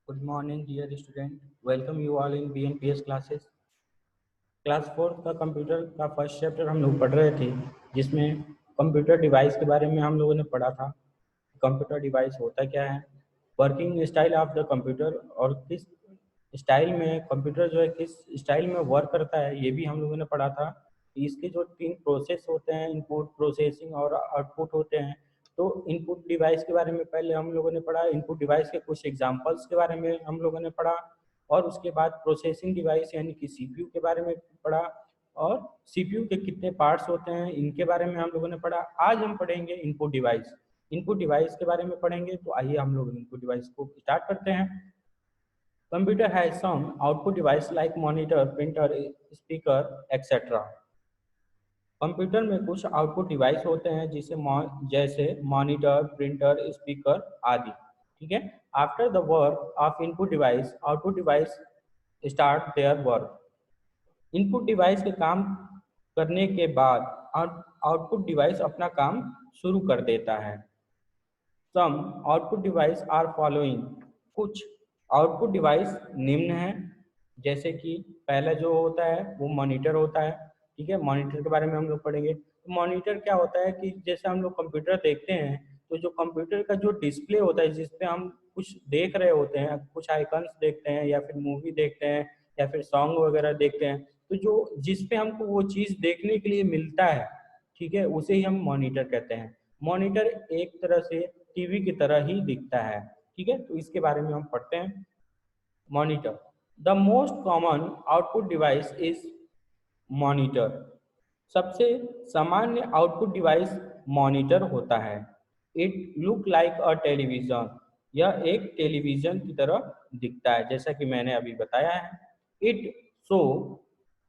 Good morning, dear student. Welcome you all in BNPS classes. Class fourth का computer का first chapter हम लोग पढ़ रहे थे, जिसमें कंप्यूटर डिवाइस के बारे में हम लोगों ने पढ़ा था। कंप्यूटर डिवाइस होता क्या है, working style of the computer, और किस स्टाइल में कंप्यूटर जो है किस स्टाइल में वर्क करता है, ये भी हम लोगों ने पढ़ा था। इसके जो तीन प्रोसेस होते हैं, इनपुट, प्रोसेसिंग और आउटपुट होते हैं। तो इनपुट डिवाइस के बारे में पहले हम लोगों ने पढ़ा, इनपुट डिवाइस के कुछ एग्जांपल्स के बारे में हम लोगों ने पढ़ा, और उसके बाद प्रोसेसिंग डिवाइस यानी कि सीपीयू के बारे में पढ़ा, और सीपीयू के कितने पार्ट्स होते हैं इनके बारे में हम लोगों ने पढ़ा। आज हम पढ़ेंगे इनपुट डिवाइस। इनपुट डिवाइस के बारे में पढ़ेंगे, तो आइए हम लोग इनपुट डिवाइस को स्टार्ट करते हैं। Computer has some output device like monitor, printer, speaker etcetera. Computer में कुछ आउटपुट डिवाइस होते हैं जैसे मॉनिटर, प्रिंटर, स्पीकर आदि। ठीक है। After the work of input device, output device start their work. Input device के काम करने के बाद आउटपुट डिवाइस अपना काम शुरू कर देता है। सम आउटपुट डिवाइस आर फॉलोइंग। कुछ आउटपुट डिवाइस निम्न है, जैसे कि पहला जो होता है वो मॉनिटर होता है। ठीक है, मॉनिटर के बारे में हम लोग पढ़ेंगे। तो मॉनिटर क्या होता है कि जैसे हम लोग कंप्यूटर देखते हैं, तो जो कंप्यूटर का जो डिस्प्ले होता है, जिसपे हम कुछ देख रहे होते हैं, कुछ आइकन्स देखते हैं या फिर मूवी देखते हैं या फिर सॉन्ग वगैरह देखते हैं, तो जो जिसपे हमको वो चीज़ देखने के लिए मिलता है, ठीक है, उसे ही हम मॉनिटर कहते हैं। मॉनिटर एक तरह से टीवी की तरह ही दिखता है। ठीक है, तो इसके बारे में हम पढ़ते हैं। Monitor, the most common output device is monitor. सबसे सामान्य आउटपुट डिवाइस मॉनिटर होता है। It look like a television. यह एक टेलीविजन की तरह दिखता है, जैसा कि मैंने अभी बताया है। It show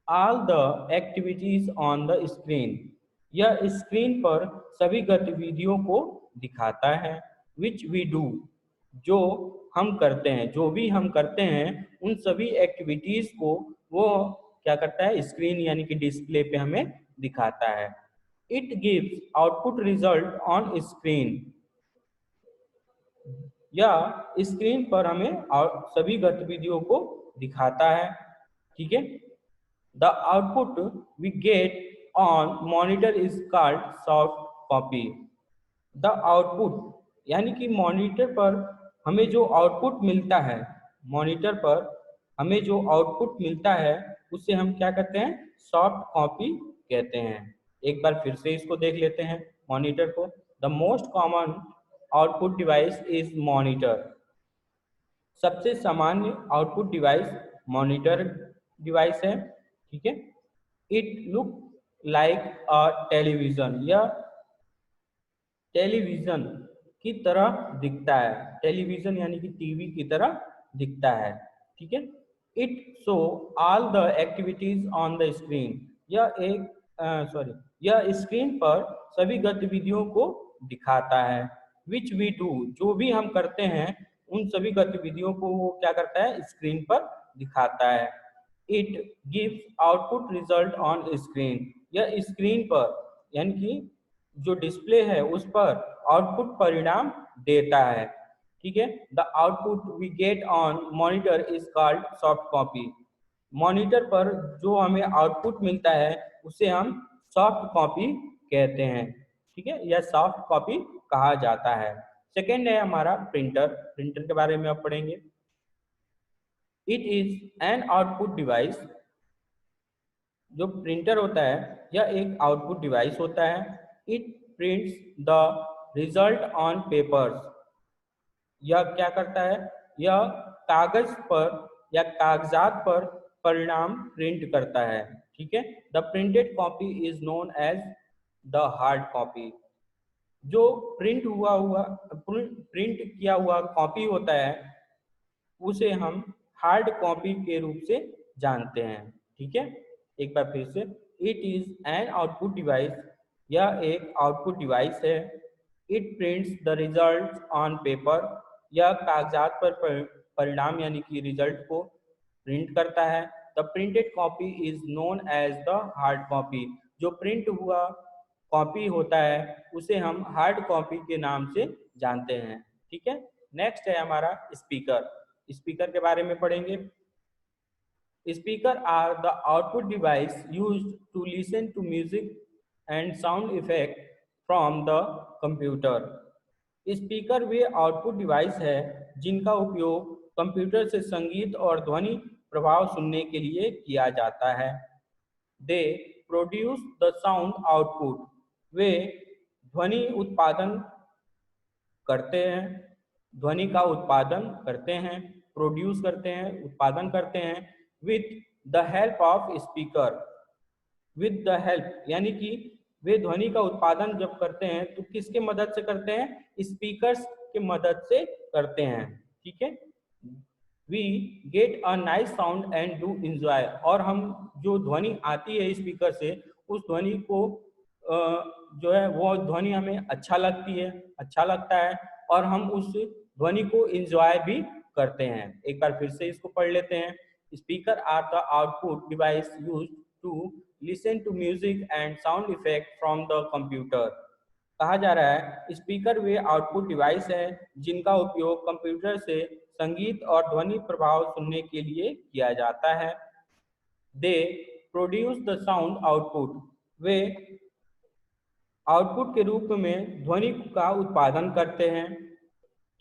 all the activities on the screen. यह स्क्रीन पर सभी गतिविधियों को दिखाता है। विच वी डू, जो हम करते हैं, जो भी हम करते हैं उन सभी एक्टिविटीज को वो क्या करता है, स्क्रीन यानी कि डिस्प्ले पे हमें दिखाता है। It gives output result on screen. या स्क्रीन पर हमें सभी गतिविधियों को दिखाता है। ठीक है। The output we get on monitor is called soft copy. The output यानी कि मॉनिटर पर हमें जो आउटपुट मिलता है, मॉनिटर पर हमें जो आउटपुट मिलता है उसे हम क्या कहते हैं, सॉफ्ट कॉपी कहते हैं। एक बार फिर से इसको देख लेते हैं मॉनिटर को। The most common output device is monitor. सबसे सामान्य आउटपुट डिवाइस मॉनिटर डिवाइस है। ठीक है। It look like a television. यह टेलीविजन की तरह दिखता है। टेलीविजन यानी कि टीवी की तरह दिखता है। ठीक है। It show all the activities on the screen. यह स्क्रीन पर सभी गतिविधियों को दिखाता है। विच वी डू, जो भी हम करते हैं उन सभी गतिविधियों को वो क्या करता है, स्क्रीन पर दिखाता है। It gives output result on screen. यह स्क्रीन पर यानी कि जो डिस्प्ले है उस पर आउटपुट परिणाम देता है। ठीक है। The output we get on monitor is called soft copy. Monitor पर जो हमें आउटपुट मिलता है उसे हम सॉफ्ट कॉपी कहते हैं। ठीक है, या सॉफ्ट कॉपी कहा जाता है। सेकेंड है हमारा प्रिंटर। प्रिंटर के बारे में अब पढ़ेंगे। It is an output device. जो प्रिंटर होता है यह एक आउटपुट डिवाइस होता है। It prints the result on papers. यह क्या करता है, यह कागज पर या कागजात पर परिणाम प्रिंट करता है। ठीक है। The printed copy is known as the hard copy. जो प्रिंट किया हुआ कॉपी होता है उसे हम हार्ड कॉपी के रूप से जानते हैं। ठीक है। एक बार फिर से, it is an output device. यह एक आउटपुट डिवाइस है। It prints the result on paper. यह कागजात पर परिणाम यानी कि रिजल्ट को प्रिंट करता है। The printed copy is known as the hard copy. जो प्रिंट हुआ कॉपी होता है उसे हम हार्ड कॉपी के नाम से जानते हैं। ठीक है। नेक्स्ट है हमारा स्पीकर। स्पीकर के बारे में पढ़ेंगे। Speaker are the output device used to listen to music and sound effect from the computer. Speaker वे आउटपुट डिवाइस है जिनका उपयोग कंप्यूटर से संगीत और ध्वनि प्रभाव सुनने के लिए किया जाता है। They produce the sound output, वे ध्वनि उत्पादन करते हैं, ध्वनि का उत्पादन करते हैं, प्रोड्यूस करते हैं, उत्पादन करते हैं with the help of speaker. With the help यानी कि वे ध्वनि का उत्पादन जब करते हैं तो किसके मदद से करते हैं? स्पीकर्स के मदद से करते हैं। ठीक है, we get a nice sound and do enjoy, और हम जो ध्वनि आती है स्पीकर से उस ध्वनि को जो है वो ध्वनि हमें अच्छा लगती है, अच्छा लगता है और हम उस ध्वनि को इंजॉय भी करते हैं। एक बार फिर से इसको पढ़ लेते हैं। Speaker are the output device used to listen to music and sound effect from the computer. कहा जा रहा है स्पीकर वे आउटपुट डिवाइस है जिनका उपयोग कंप्यूटर से संगीत और ध्वनि प्रभाव सुनने के लिए किया जाता है। They produce the sound output, way output के रूप में ध्वनि का उत्पादन करते हैं।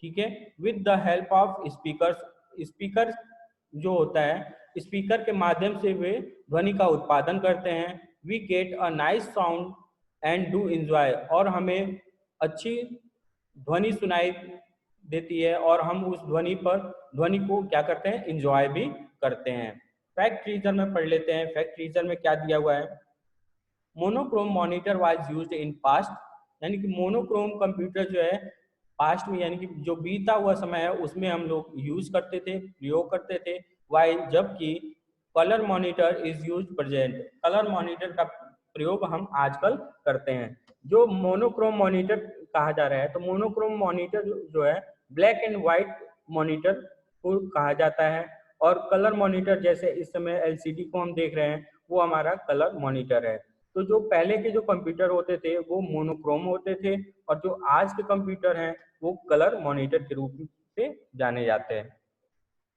ठीक है, with the help of speakers, speaker जो होता है स्पीकर के माध्यम से वे ध्वनि का उत्पादन करते हैं। We get a nice sound and do enjoy, और हमें अच्छी ध्वनि सुनाई देती है और हम उस ध्वनि को क्या करते हैं? इंजॉय भी करते हैं। फैक्ट रीजन में पढ़ लेते हैं। फैक्ट रीजन में क्या दिया हुआ है? Monochrome monitor was used in past, यानी कि मोनोक्रोम कंप्यूटर जो है पास्ट में यानी कि जो बीता हुआ समय है उसमें हम लोग यूज करते थे, प्रयोग करते थे। वाइल जबकि colour monitor is use present, colour monitor का प्रयोग हम आजकल करते हैं। जो मोनोक्रोम मॉनिटर कहा जा रहा है तो मोनोक्रोम मॉनिटर जो है ब्लैक एंड व्हाइट मॉनिटर को कहा जाता है, और कलर मॉनिटर जैसे इस समय एलसीडी को हम देख रहे हैं वो हमारा कलर मॉनिटर है। तो जो पहले के जो कंप्यूटर होते थे वो मोनोक्रोम होते थे और जो आज के कंप्यूटर हैं वो कलर मॉनिटर के रूप से जाने जाते हैं।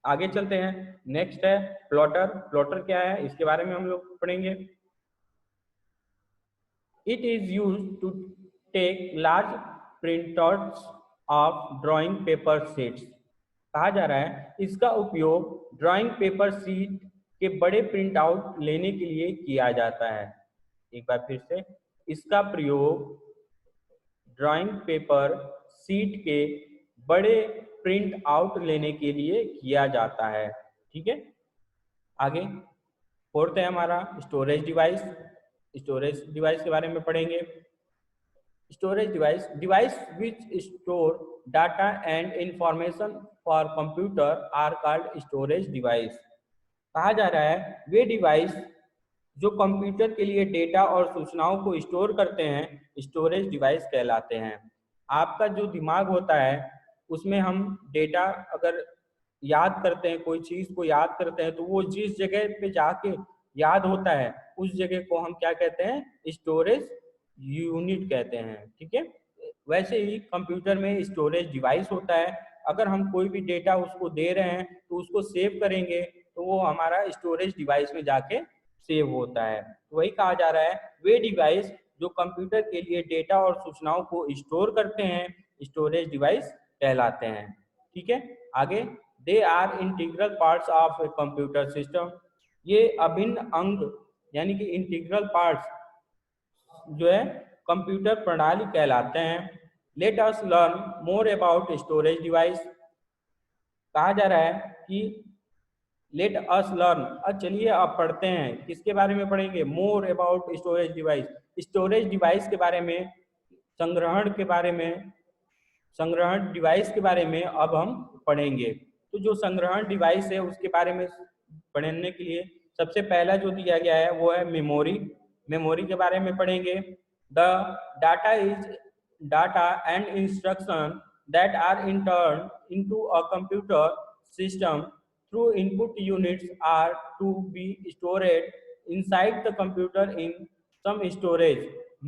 आगे चलते हैं। नेक्स्ट है प्लॉटर। प्लॉटर क्या है इसके बारे में हम लोग पढ़ेंगे। It is used to take large printouts of drawing paper sheets. कहा जा रहा है इसका उपयोग ड्राइंग पेपर शीट के बड़े प्रिंट आउट लेने के लिए किया जाता है। एक बार फिर से, इसका प्रयोग ड्राइंग पेपर शीट के बड़े प्रिंट आउट लेने के लिए किया जाता है। ठीक है, आगे फोर्थ है हमारा स्टोरेज डिवाइस। स्टोरेज डिवाइस के बारे में पढ़ेंगे। Storage device, device which store data and information for computer are called storage device. कहा जा रहा है वे डिवाइस जो कंप्यूटर के लिए डेटा और सूचनाओं को स्टोर करते हैं स्टोरेज डिवाइस कहलाते हैं। आपका जो दिमाग होता है उसमें हम डेटा अगर याद करते हैं, कोई चीज़ को याद करते हैं तो वो जिस जगह पे जाके याद होता है उस जगह को हम क्या कहते हैं? स्टोरेज यूनिट कहते हैं। ठीक है, वैसे ही कंप्यूटर में स्टोरेज डिवाइस होता है। अगर हम कोई भी डेटा उसको दे रहे हैं तो उसको सेव करेंगे तो वो हमारा स्टोरेज डिवाइस में जाके सेव होता है। तो वही कहा जा रहा है वे डिवाइस जो कंप्यूटर के लिए डेटा और सूचनाओं को स्टोर करते हैं स्टोरेज डिवाइस कहलाते हैं। ठीक है, आगे they are integral parts of a computer system. ये अभिन्न अंग यानी कि इंटीग्रल पार्ट्स जो है कंप्यूटर प्रणाली कहलाते हैं। Let us learn more about storage device. कहा जा रहा है कि लेट अस लर्न, अब चलिए आप पढ़ते हैं। किसके बारे में पढ़ेंगे? More about storage device. Storage device के बारे में, संग्रहण के बारे में, संग्रहण डिवाइस के बारे में अब हम पढ़ेंगे। तो जो संग्रहण डिवाइस है उसके बारे में पढ़ने के लिए सबसे पहला जो दिया गया है वो है मेमोरी। मेमोरी के बारे में पढ़ेंगे। The data is data and instruction that are entered into a computer system through input units are to be stored inside the computer in some storage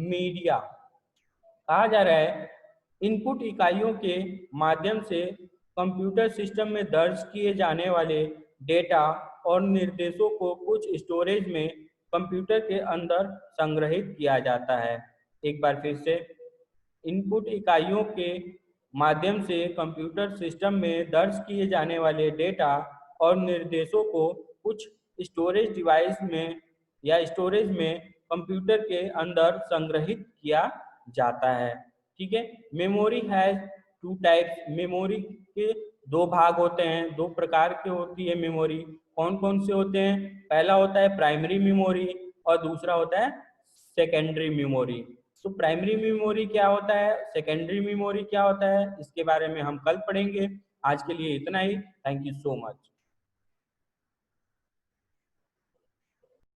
media। कहा जा रहा है इनपुट इकाइयों के माध्यम से कंप्यूटर सिस्टम में दर्ज किए जाने वाले डेटा और निर्देशों को कुछ स्टोरेज में कंप्यूटर के अंदर संग्रहित किया जाता है। एक बार फिर से, इनपुट इकाइयों के माध्यम से कंप्यूटर सिस्टम में दर्ज किए जाने वाले डेटा और निर्देशों को कुछ स्टोरेज डिवाइस में या स्टोरेज में कंप्यूटर के अंदर संग्रहित किया जाता है। ठीक है। Memory has two types. Memory के दो भाग होते हैं, दो प्रकार के होती है मेमोरी। कौन कौन से होते हैं? पहला होता है प्राइमरी मेमोरी और दूसरा होता है सेकेंडरी मेमोरी। तो प्राइमरी मेमोरी क्या होता है, सेकेंडरी मेमोरी क्या होता है, इसके बारे में हम कल पढ़ेंगे। आज के लिए इतना ही। Thank you so much.